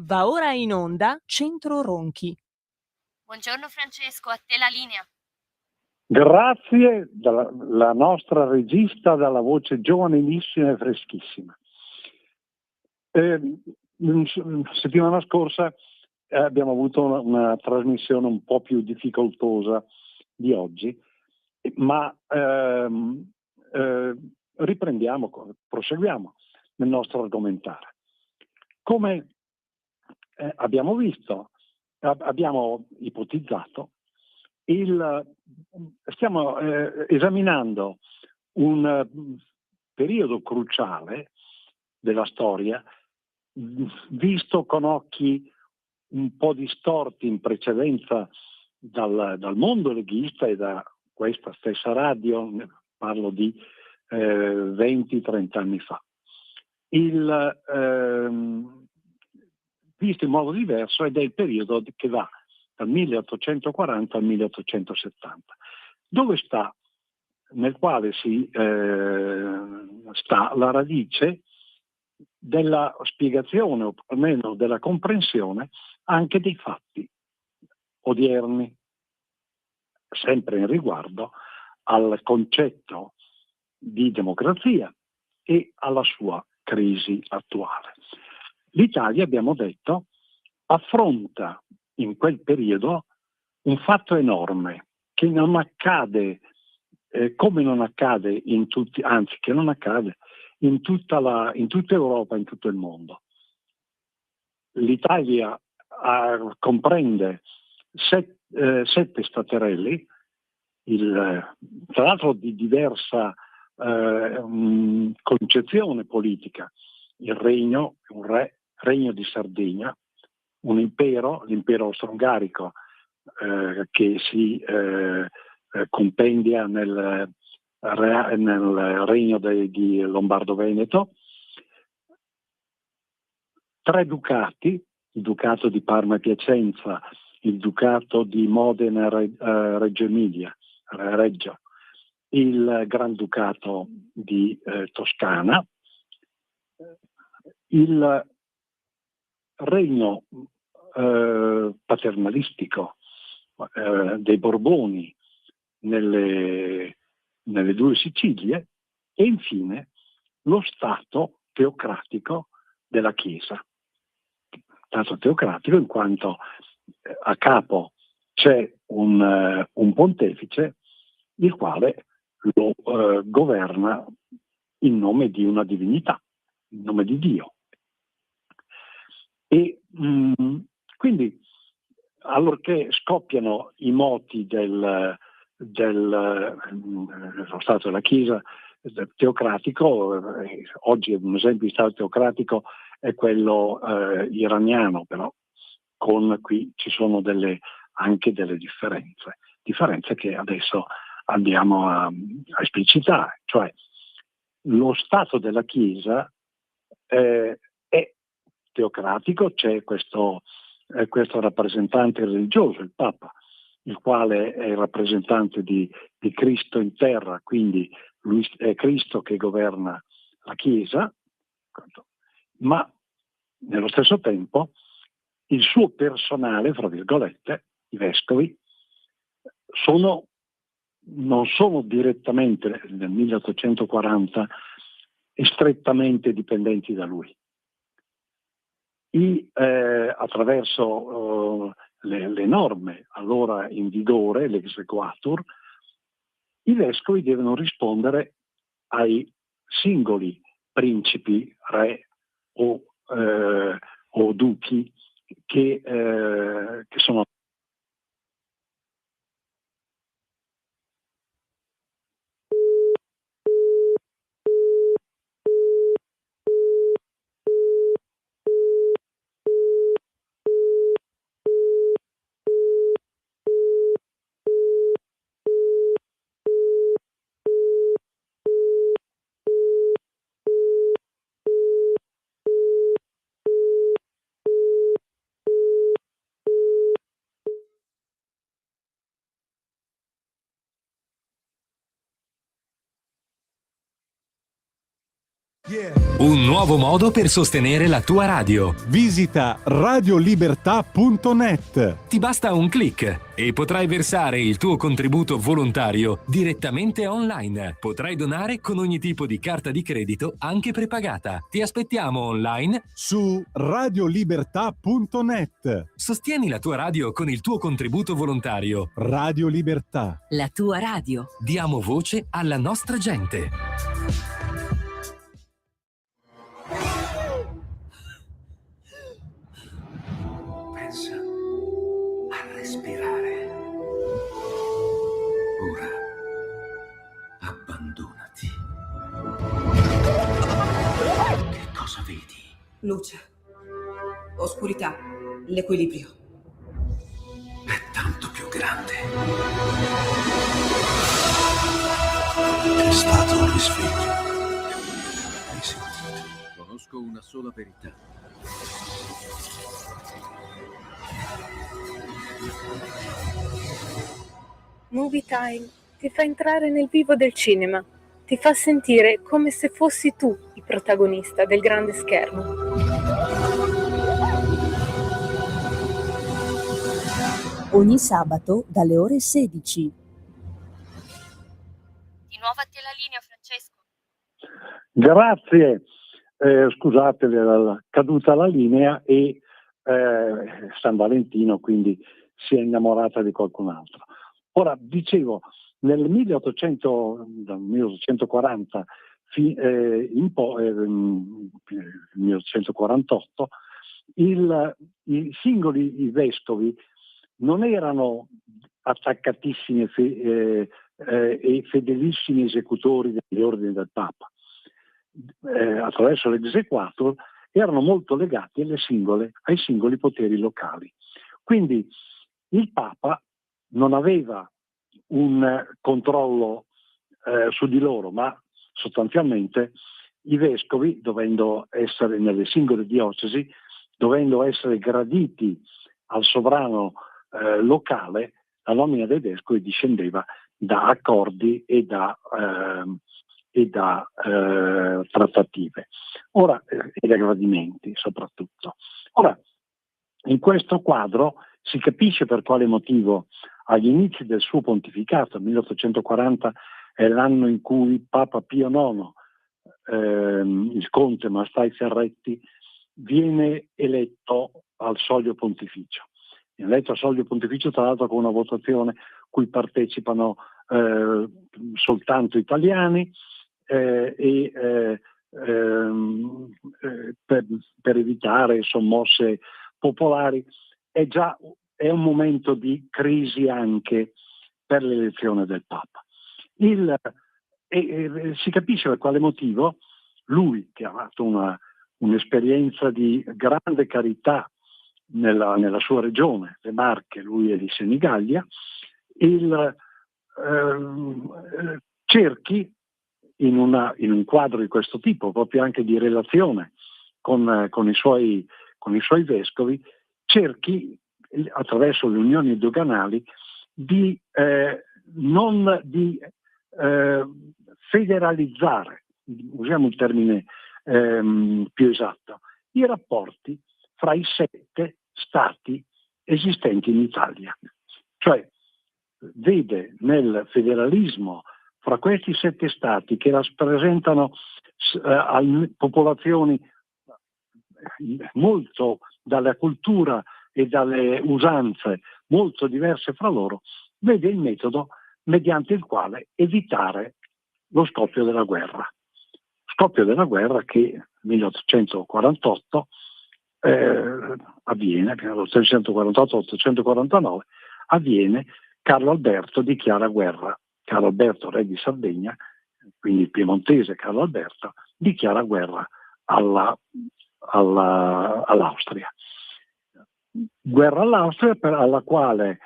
Va ora in onda Centro Ronchi. Buongiorno Francesco, a te la linea. Grazie la nostra regista dalla voce giovanilissima e freschissima. Settimana scorsa abbiamo avuto una trasmissione un po' più difficoltosa di oggi, ma proseguiamo nel nostro argomentare. Come abbiamo visto, abbiamo ipotizzato, stiamo esaminando un periodo cruciale della storia, visto con occhi un po' distorti in precedenza dal mondo leghista e da questa stessa radio, parlo di 20-30 anni fa. Visto in modo diverso, ed è il periodo che va dal 1840 al 1870, nel quale sta la radice della spiegazione, o almeno della comprensione, anche dei fatti odierni, sempre in riguardo al concetto di democrazia e alla sua crisi attuale. L'Italia, abbiamo detto, affronta in quel periodo un fatto enorme che non accade, come non accade in tutti, anzi che non accade in tutta Europa, in tutto il mondo. L'Italia comprende sette staterelli, tra l'altro di diversa concezione politica. Il regno, un regno di Sardegna, un impero, l'impero austro-ungarico, che si compendia nel regno di Lombardo-Veneto, 3 ducati, il ducato di Parma e Piacenza, il ducato di Modena e Reggio Emilia, Reggio, il Granducato di Toscana, il regno paternalistico dei Borboni nelle 2 Sicilie e infine lo Stato teocratico della Chiesa. Stato teocratico in quanto a capo c'è un pontefice il quale lo governa in nome di una divinità, in nome di Dio. E quindi, allorché scoppiano i moti dello Stato della Chiesa teocratico, oggi un esempio di Stato teocratico è quello iraniano, però qui ci sono anche delle differenze che adesso andiamo a esplicitare. Cioè, lo Stato della Chiesa è teocratico, c'è questo rappresentante religioso, il Papa, il quale è il rappresentante di Cristo in terra, quindi lui è Cristo che governa la Chiesa, ma nello stesso tempo il suo personale, fra virgolette, i vescovi, non sono direttamente nel 1840 strettamente dipendenti da lui. Attraverso le norme allora in vigore, l'exequatur, i vescovi devono rispondere ai singoli principi, re o duchi che sono Un nuovo modo per sostenere la tua radio. Visita radiolibertà.net. Ti basta un click e potrai versare il tuo contributo volontario direttamente online. Potrai donare con ogni tipo di carta di credito, anche prepagata. Ti aspettiamo online Su radiolibertà.net. Sostieni la tua radio con il tuo contributo volontario. Radio Libertà. La tua radio. Diamo voce alla nostra gente. Pensa a respirare. Ora abbandonati. Che cosa vedi? Luce, oscurità, l'equilibrio. È tanto più grande. È stato un risveglio. Hai sentito? Conosco una sola verità. Movie Time ti fa entrare nel vivo del cinema, ti fa sentire come se fossi tu il protagonista del grande schermo. Ogni sabato dalle ore 16. Di nuovo a te la linea, Francesco. Grazie, scusate, era caduta la linea e San Valentino quindi si è innamorata di qualcun altro. Ora, dicevo, dal 1840 in poi, 1848, i singoli i vescovi non erano attaccatissimi e fedelissimi esecutori degli ordini del Papa. Attraverso l'exequatur erano molto legati ai singoli poteri locali. Quindi il Papa non aveva un controllo su di loro, ma sostanzialmente i vescovi, dovendo essere nelle singole diocesi, dovendo essere graditi al sovrano locale, la nomina dei vescovi discendeva da accordi e da trattative. Ora, e da gradimenti soprattutto. Ora, in questo quadro si capisce per quale motivo agli inizi del suo pontificato, 1840 è l'anno in cui Papa Pio IX, il conte Mastai Ferretti, viene eletto al soglio pontificio. Viene eletto al soglio pontificio tra l'altro con una votazione cui partecipano soltanto italiani per evitare sommosse popolari. È un momento di crisi anche per l'elezione del Papa. Si capisce per quale motivo lui, che ha fatto un'esperienza di grande carità nella sua regione, le Marche, lui è di Senigallia, cerchi in un quadro di questo tipo, proprio anche di relazione con i suoi vescovi, cerchi attraverso le unioni doganali non di federalizzare, usiamo un termine più esatto, i rapporti fra i 7 stati esistenti in Italia. Cioè vede nel federalismo fra questi 7 stati, che rappresentano popolazioni molto dalla cultura e dalle usanze molto diverse fra loro, vede il metodo mediante il quale evitare lo scoppio della guerra. Scoppio della guerra che nel 1848 avviene, 1848-1849 avviene, Carlo Alberto dichiara guerra. Carlo Alberto, re di Sardegna, quindi il piemontese Carlo Alberto, dichiara guerra all'Austria. Guerra all'Austria per la quale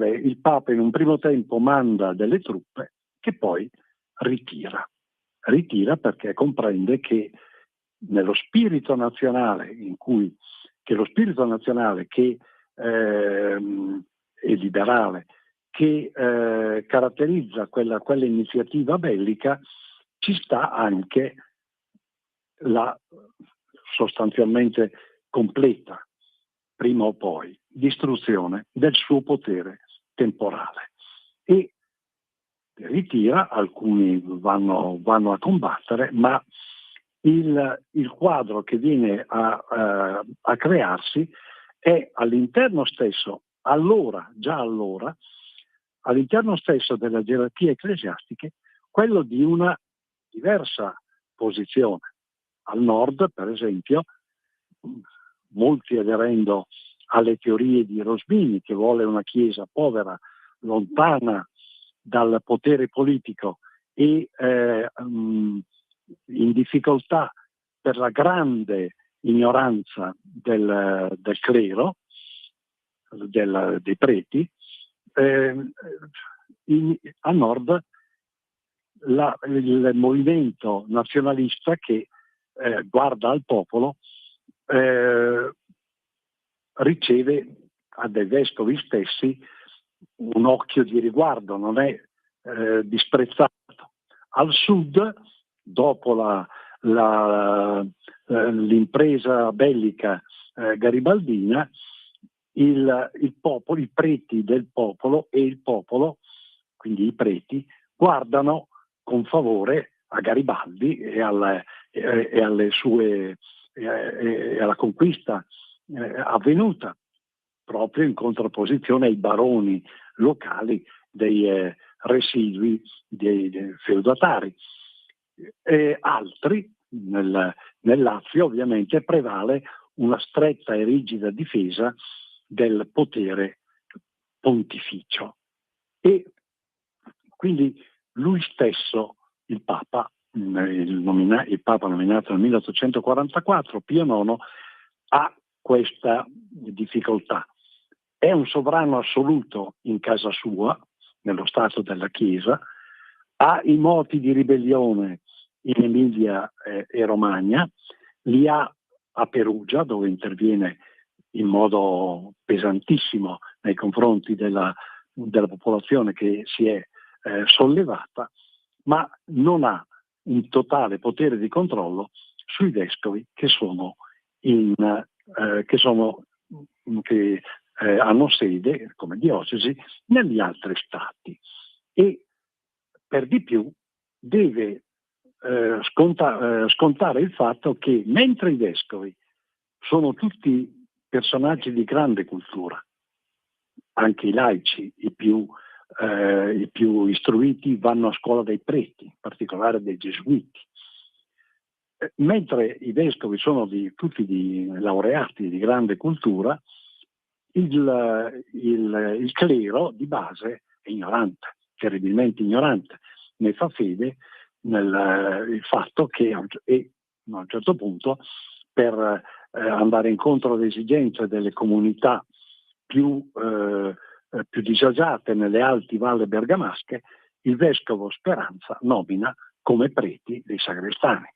il Papa in un primo tempo manda delle truppe che poi ritira perché comprende che nello spirito nazionale che è liberale, che caratterizza quella iniziativa bellica, ci sta anche la sostanzialmente completa, prima o poi, distruzione del suo potere temporale. E ritira, alcuni vanno a combattere, ma il quadro che viene a crearsi è all'interno stesso, già allora, all'interno stesso delle gerarchie ecclesiastiche, quello di una diversa posizione. Al nord, per esempio, molti aderendo alle teorie di Rosmini, che vuole una Chiesa povera, lontana dal potere politico e in difficoltà per la grande ignoranza del clero, dei preti, a nord il movimento nazionalista che guarda al popolo riceve dai vescovi stessi un occhio di riguardo, non è disprezzato. Al sud, dopo l'impresa bellica garibaldina, i preti del popolo e il popolo, quindi i preti, guardano con favore a Garibaldi e alla conquista avvenuta, proprio in contrapposizione ai baroni locali dei residui dei feudatari. Altri, nel Lazio ovviamente prevale una stretta e rigida difesa del potere pontificio. E quindi lui stesso, il Papa nominato nel 1844, Pio IX, ha questa difficoltà. È un sovrano assoluto in casa sua, nello Stato della Chiesa, ha i moti di ribellione in Emilia e Romagna, li ha a Perugia, dove interviene in modo pesantissimo nei confronti della popolazione che si è sollevata, ma non ha un totale potere di controllo sui vescovi che hanno sede come diocesi negli altri stati, e per di più deve scontare il fatto che mentre i vescovi sono tutti personaggi di grande cultura, anche i laici, i più istruiti, vanno a scuola dai preti, in particolare dei gesuiti, mentre i vescovi sono tutti laureati di grande cultura, il clero di base è ignorante, terribilmente ignorante. Ne fa fede il fatto che a un certo punto, per andare incontro alle esigenze delle comunità più disagiate nelle alti valle bergamasche, il vescovo Speranza nomina come preti dei sagrestani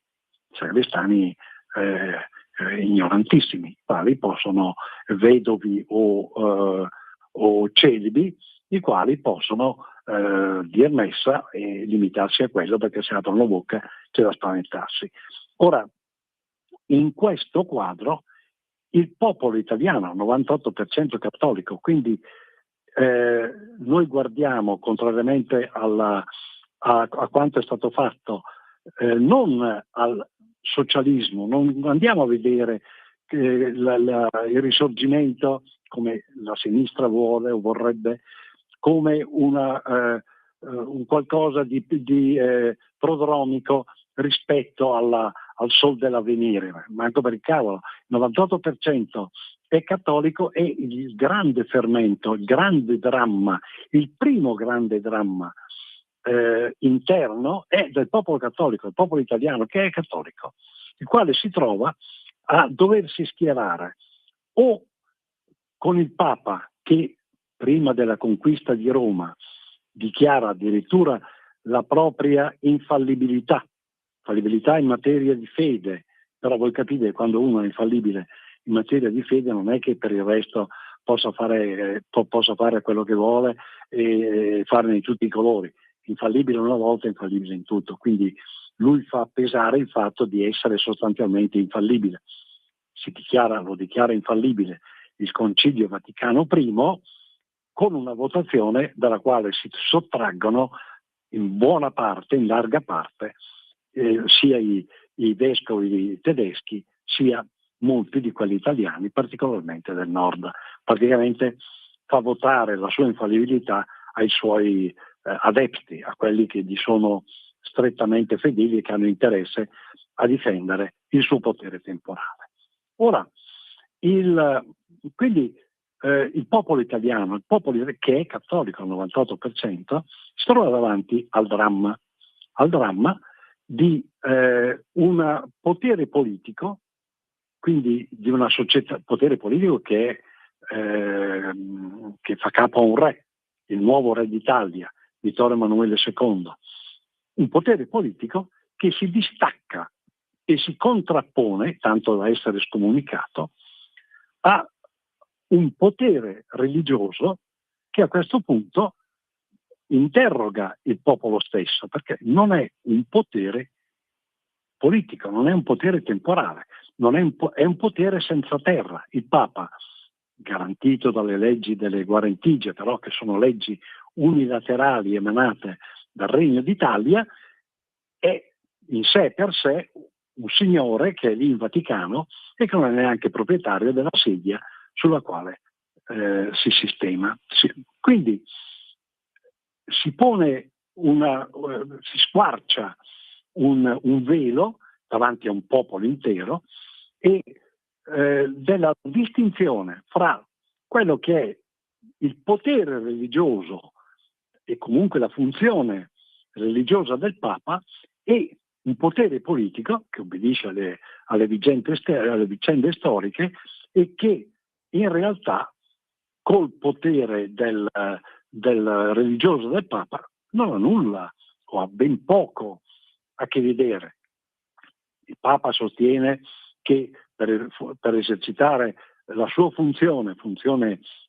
ignorantissimi, quali possono, vedovi o celibi, i quali possono dir messa e limitarsi a quello, perché se aprono bocca c'è da spaventarsi. Ora, in questo quadro il popolo italiano, 98% cattolico, quindi noi guardiamo, contrariamente a quanto è stato fatto, non al socialismo, non andiamo a vedere il risorgimento, come la sinistra vuole o vorrebbe, come un qualcosa di prodromico rispetto al sol dell'avvenire. Manco per il cavolo, il 98% è cattolico, e il grande fermento, il grande dramma, il primo grande dramma interno è del popolo cattolico, del popolo italiano che è cattolico, il quale si trova a doversi schierare o con il Papa, che prima della conquista di Roma dichiara addirittura la propria infallibilità in materia di fede, però voi capite, quando uno è infallibile in materia di fede non è che per il resto possa fare quello che vuole e farne di tutti i colori. Infallibile una volta, infallibile in tutto, quindi lui fa pesare il fatto di essere sostanzialmente infallibile. Lo dichiara infallibile il Concilio Vaticano I con una votazione dalla quale si sottraggono in buona parte, in larga parte, sia i vescovi tedeschi sia molti di quelli italiani, particolarmente del nord. Praticamente fa votare la sua infallibilità ai suoi adepti, a quelli che gli sono strettamente fedeli e che hanno interesse a difendere il suo potere temporale. Ora, quindi il popolo italiano, il popolo che è cattolico al 98%, si trova davanti al dramma di un potere politico, quindi di una società, potere politico che fa capo a un re, il nuovo re d'Italia, Vittorio Emanuele II, un potere politico che si distacca e si contrappone, tanto da essere scomunicato, a un potere religioso che a questo punto interroga il popolo stesso, perché non è un potere politico, non è un potere temporale, è un potere senza terra. Il Papa, garantito dalle leggi delle guarentigie, però che sono leggi unilaterali emanate dal Regno d'Italia, è in sé per sé un signore che è lì in Vaticano e che non è neanche proprietario della sedia sulla quale si sistema. Quindi si pone si squarcia un velo davanti a un popolo intero e della distinzione fra quello che è il potere religioso e comunque la funzione religiosa del Papa e un potere politico che obbedisce alle vicende storiche e che in realtà col potere del religioso del Papa non ha nulla o ha ben poco a che vedere. Il Papa sostiene che per esercitare la sua funzione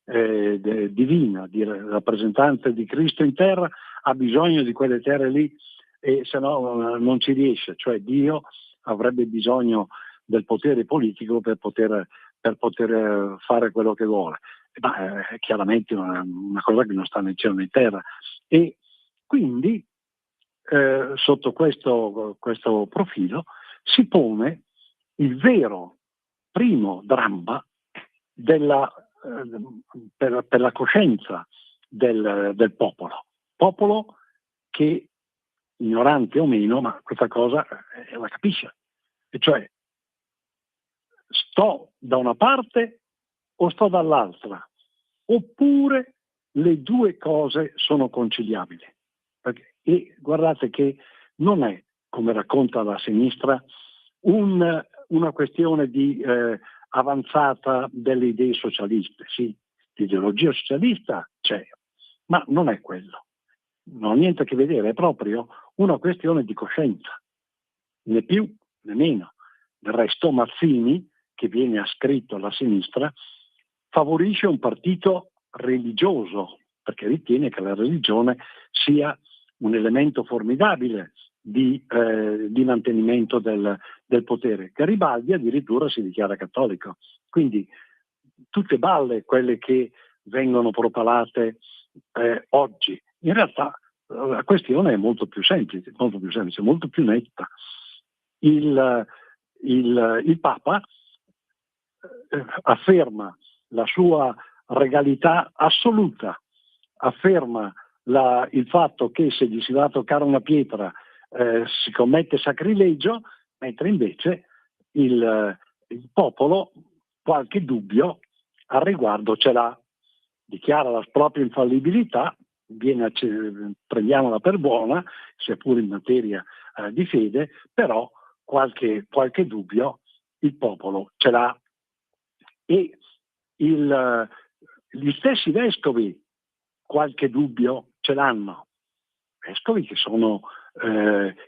divina, di rappresentante di Cristo in terra, ha bisogno di quelle terre lì e se no non ci riesce, cioè Dio avrebbe bisogno del potere politico per poter fare quello che vuole. Ma è chiaramente una cosa che non sta né in cielo né in terra. E quindi sotto questo profilo si pone il vero primo dramma per la coscienza del popolo che, ignorante o meno, ma questa cosa la capisce. E cioè, sto da una parte o sto dall'altra? Oppure le due cose sono conciliabili? E guardate che non è, come racconta la sinistra, una questione di avanzata delle idee socialiste. Sì, l'ideologia socialista c'è, ma non è quello. Non ha niente a che vedere, è proprio una questione di coscienza, né più né meno. Del resto Mazzini, che viene ascritto alla sinistra, favorisce un partito religioso, perché ritiene che la religione sia un elemento formidabile di mantenimento del potere. Garibaldi addirittura si dichiara cattolico. Quindi tutte balle quelle che vengono propalate oggi. In realtà la questione è molto più semplice, molto più netta. Il Papa afferma la sua regalità assoluta, afferma il fatto che se gli si va a toccare una pietra si commette sacrilegio, mentre invece il popolo qualche dubbio al riguardo ce l'ha, dichiara la propria infallibilità, prendiamola per buona, seppur in materia di fede, però qualche dubbio il popolo ce l'ha. E gli stessi vescovi qualche dubbio ce l'hanno, vescovi che sono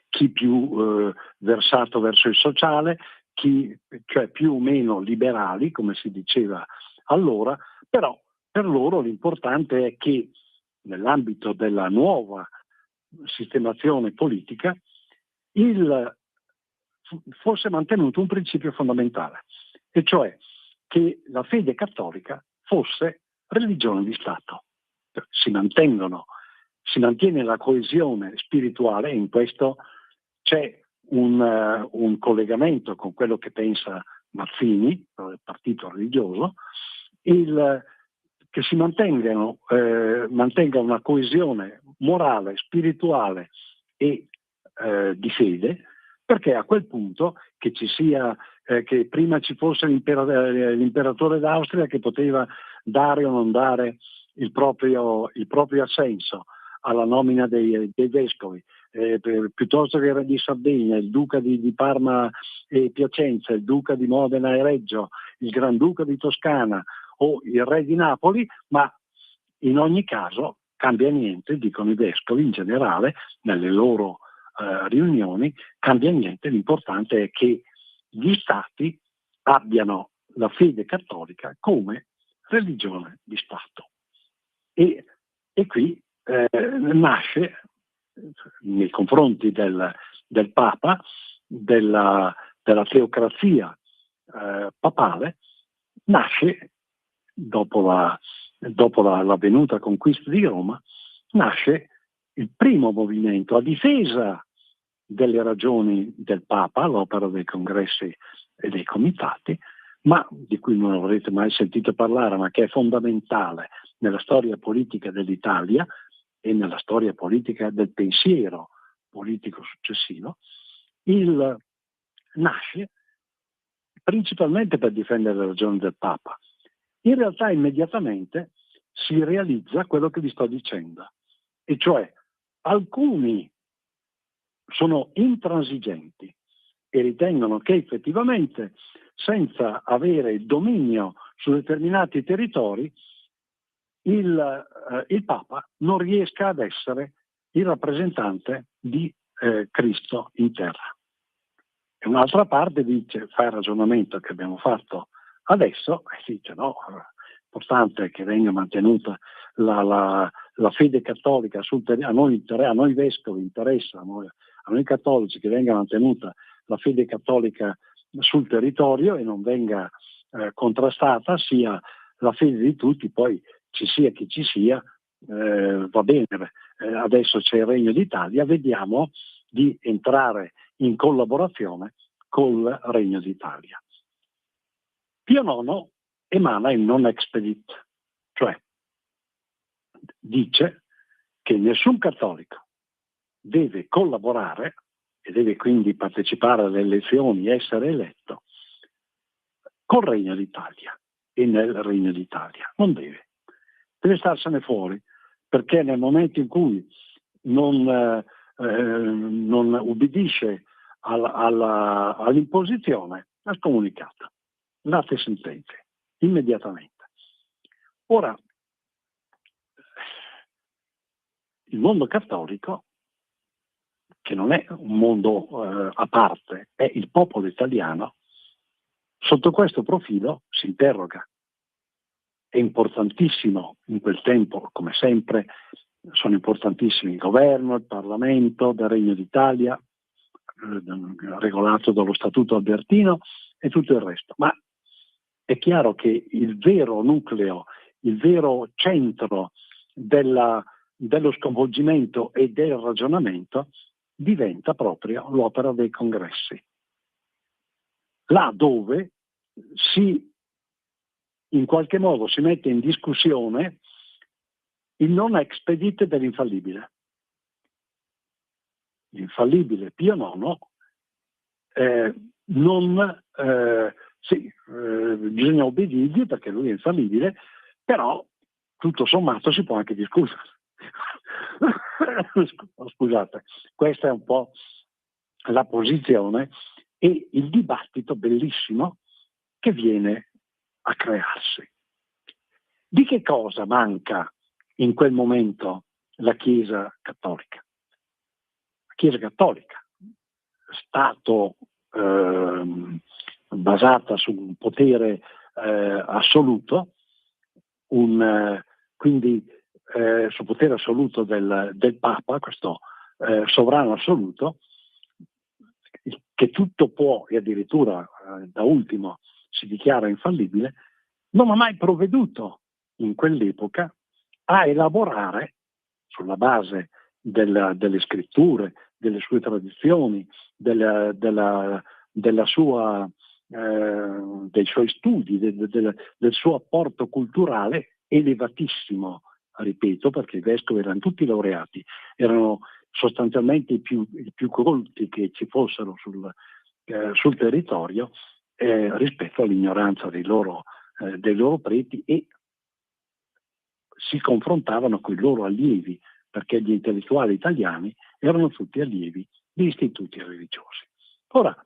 chi più versato verso il sociale, cioè più o meno liberali, come si diceva allora, però per loro l'importante è che nell'ambito della nuova sistemazione politica fosse mantenuto un principio fondamentale, e cioè che la fede cattolica fosse religione di Stato. Si mantiene la coesione spirituale, e in questo c'è un collegamento con quello che pensa Mazzini, il partito religioso, che si mantenga una coesione morale, spirituale e di fede, perché a quel punto che ci sia, che prima ci fosse l'imperatore d'Austria che poteva dare o non dare il proprio assenso alla nomina dei vescovi, piuttosto che il re di Sardegna, il duca di Parma e Piacenza, il duca di Modena e Reggio, il granduca di Toscana o il re di Napoli, ma in ogni caso cambia niente, dicono i vescovi in generale, nelle loro riunioni, cambia niente, l'importante è che gli stati abbiano la fede cattolica come religione di Stato. E qui nasce, nei confronti del Papa, della teocrazia papale, nasce, dopo la venuta conquista di Roma, nasce il primo movimento a difesa delle ragioni del Papa, l'opera dei congressi e dei comitati, ma di cui non avrete mai sentito parlare, ma che è fondamentale nella storia politica dell'Italia e nella storia politica del pensiero politico successivo. Nasce principalmente per difendere le ragioni del Papa. In realtà immediatamente si realizza quello che vi sto dicendo, e cioè alcuni sono intransigenti e ritengono che effettivamente, senza avere dominio su determinati territori, il Papa non riesca ad essere il rappresentante di Cristo in terra. E un'altra parte fa il ragionamento che abbiamo fatto adesso, e dice no, è importante che venga mantenuta la fede cattolica a noi vescovi interessa, a noi cattolici, che venga mantenuta la fede cattolica sul territorio e non venga contrastata, sia la fede di tutti, poi ci sia chi ci sia, va bene, adesso c'è il Regno d'Italia, vediamo di entrare in collaborazione col Regno d'Italia. Pio IX emana il non expedit, cioè dice che nessun cattolico deve collaborare e deve quindi partecipare alle elezioni e essere eletto col Regno d'Italia e nel Regno d'Italia. Non deve starsene fuori, perché nel momento in cui non ubbidisce all'imposizione, è scomunicata, late sentenze, immediatamente. Ora, il mondo cattolico, che non è un mondo a parte, è il popolo italiano, sotto questo profilo si interroga. È importantissimo in quel tempo, come sempre, sono importantissimi il governo, il Parlamento del Regno d'Italia, regolato dallo Statuto Albertino e tutto il resto. Ma è chiaro che il vero nucleo, il vero centro dello sconvolgimento e del ragionamento diventa proprio l'opera dei congressi. Là dove in qualche modo si mette in discussione il non expedit dell'infallibile. L'infallibile Pio IX bisogna obbedirgli perché lui è infallibile, però tutto sommato si può anche discutere. Scusate, questa è un po' la posizione e il dibattito bellissimo che viene a crearsi. Di che cosa manca in quel momento la Chiesa cattolica? La Chiesa cattolica, Stato basata su un potere assoluto, quindi sul potere assoluto del Papa, questo sovrano assoluto, che tutto può e addirittura da ultimo si dichiara infallibile, non ha mai provveduto in quell'epoca a elaborare, sulla base delle scritture, delle sue tradizioni, dei suoi studi, del suo apporto culturale elevatissimo, ripeto, perché i vescovi erano tutti laureati, erano sostanzialmente i più colti che ci fossero sul territorio rispetto all'ignoranza dei loro preti, e si confrontavano con i loro allievi, perché gli intellettuali italiani erano tutti allievi di istituti religiosi. Ora,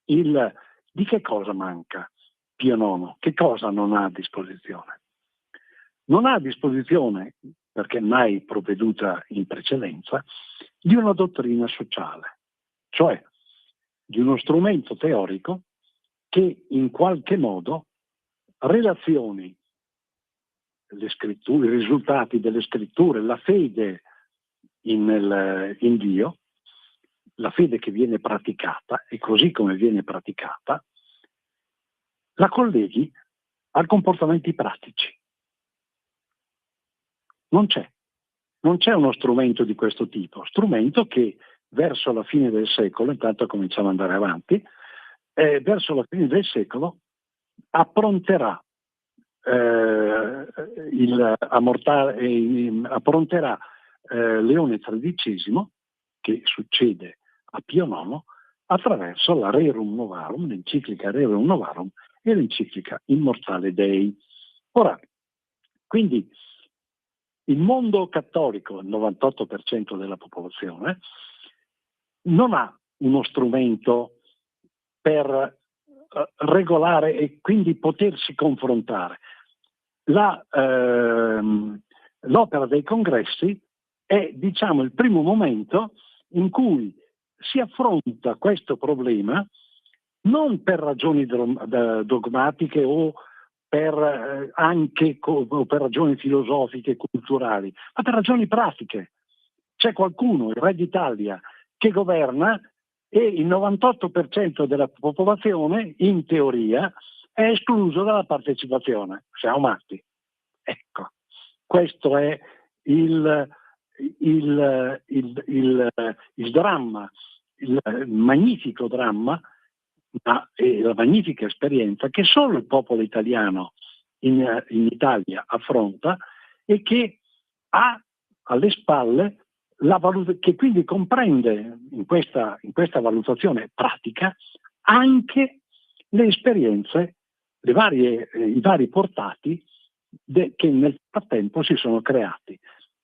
di che cosa manca Pio IX? Che cosa non ha a disposizione? Non ha a disposizione, perché mai provveduta in precedenza, di una dottrina sociale, cioè di uno strumento teorico che in qualche modo relazioni le scritture, i risultati delle scritture, la fede in Dio, la fede che viene praticata, e così come viene praticata, la colleghi a comportamenti pratici. Non c'è uno strumento di questo tipo, strumento che verso la fine del secolo, intanto cominciamo ad andare avanti, verso la fine del secolo appronterà Leone XIII, che succede a Pio IX, attraverso la Rerum Novarum, l'enciclica Rerum Novarum e l'enciclica Immortale Dei. Ora, quindi il mondo cattolico, il 98% della popolazione, non ha uno strumento per regolare e quindi potersi confrontare. L'opera dei congressi è, diciamo, il primo momento in cui si affronta questo problema non per ragioni dogmatiche o per ragioni filosofiche e culturali, ma per ragioni pratiche. C'è qualcuno, il Re d'Italia, che governa, e il 98% della popolazione, in teoria, è escluso dalla partecipazione. Siamo matti. Ecco, questo è il dramma, il magnifico dramma e la magnifica esperienza che solo il popolo italiano in Italia affronta, e che ha alle spalle che quindi comprende in questa valutazione pratica anche le esperienze, i vari portati che nel frattempo si sono creati.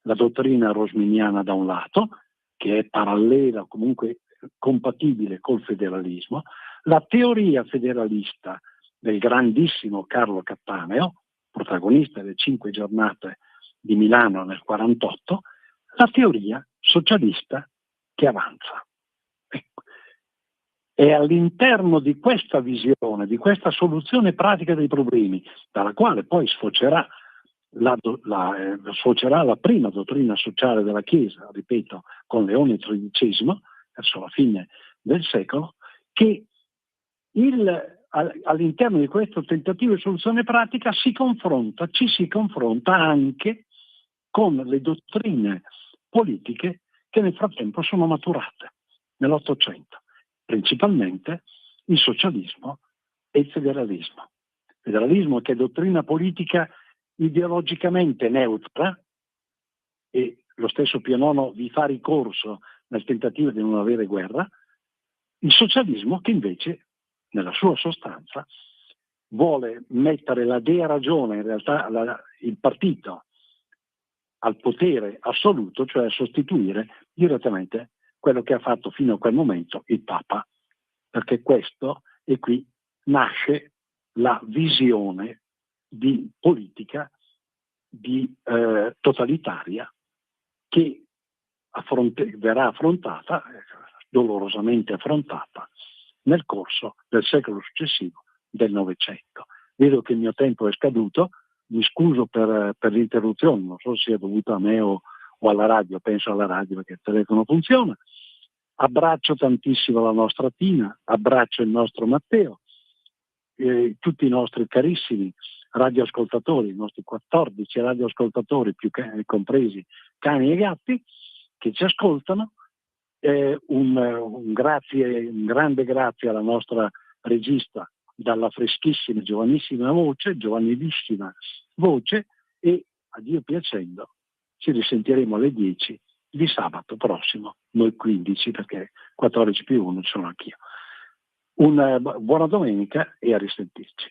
La dottrina rosminiana da un lato, che è parallela o comunque compatibile col federalismo, la teoria federalista del grandissimo Carlo Cattaneo, protagonista delle 5 giornate di Milano nel 1948, la teoria socialista che avanza. Ecco. È all'interno di questa visione, di questa soluzione pratica dei problemi, dalla quale poi sfocerà la prima dottrina sociale della Chiesa, ripeto, con Leone XIII, verso la fine del secolo, che all'interno di questo tentativo di soluzione pratica ci si confronta anche con le dottrine politiche che nel frattempo sono maturate nell'Ottocento, principalmente il socialismo e il federalismo. Il federalismo, che è dottrina politica ideologicamente neutra, e lo stesso Pio IX vi fa ricorso nel tentativo di non avere guerra; il socialismo, che invece nella sua sostanza vuole mettere la dea ragione, in realtà il partito, al potere assoluto, cioè a sostituire direttamente quello che ha fatto fino a quel momento il Papa, perché questo, e qui nasce la visione di politica totalitaria che verrà affrontata, dolorosamente affrontata, nel corso del secolo successivo, del Novecento. Vedo che il mio tempo è scaduto, mi scuso per l'interruzione, non so se sia dovuta a me o alla radio, penso alla radio perché il telefono funziona. Abbraccio tantissimo la nostra Tina, abbraccio il nostro Matteo, tutti i nostri carissimi radioascoltatori, i nostri 14 radioascoltatori, compresi cani e gatti, che ci ascoltano. Un grande grazie alla nostra regista dalla freschissima, giovanilissima voce, e a Dio piacendo ci risentiremo alle 10 di sabato prossimo, noi 15 perché 14+1 sono anch'io. Una buona domenica e a risentirci.